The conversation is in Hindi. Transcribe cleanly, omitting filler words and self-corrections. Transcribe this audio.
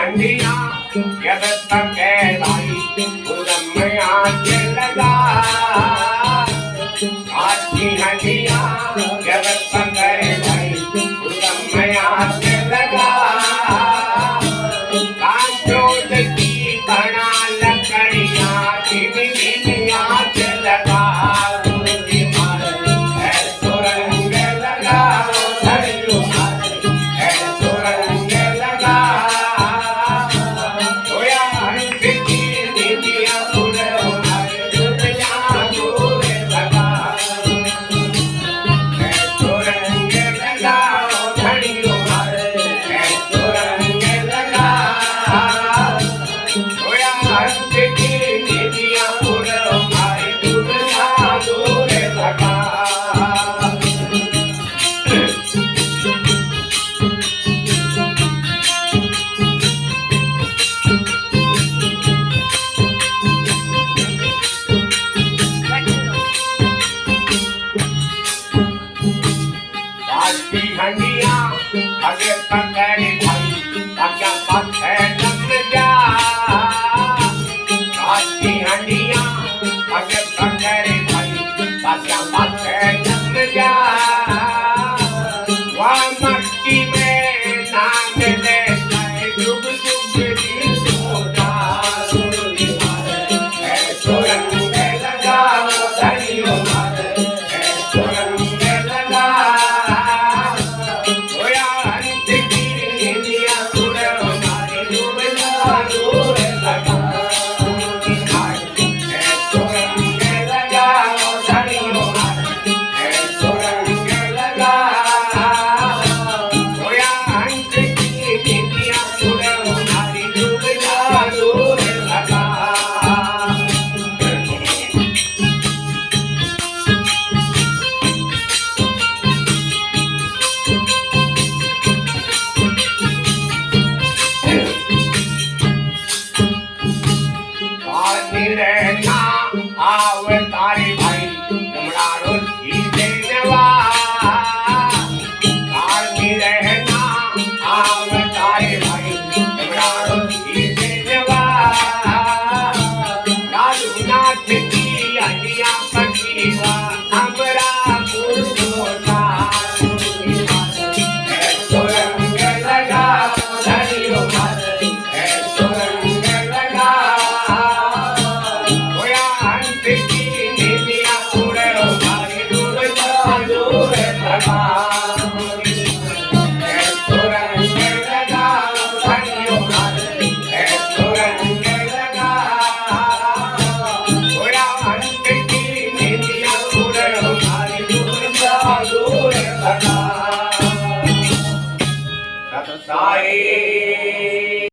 अंडिया जगत के भाई उदमया लगा आती हंडिया जगत के भाई उदमया लगा कांचों की बना लकड़ियां चिमनिया लगा हंडिया अगे पकड़ भाई आगे पथे लग जा आती हंडिया अगे पकड़ भाई आगे पथे लग जा वह मट्टी में नाम ले डूब डूब दी सोदा ऐसो रंग लगा धनियो ऐसो रंग लगा आवतारे भाई तुमरारो देनवा आरती रहना आवतारे भाई तुमरारो देनवा नाथ की हंडिया पकीवा हमरा गुरगोता ऐसो रंग लगा धनियो ऐसो रंग लगा साई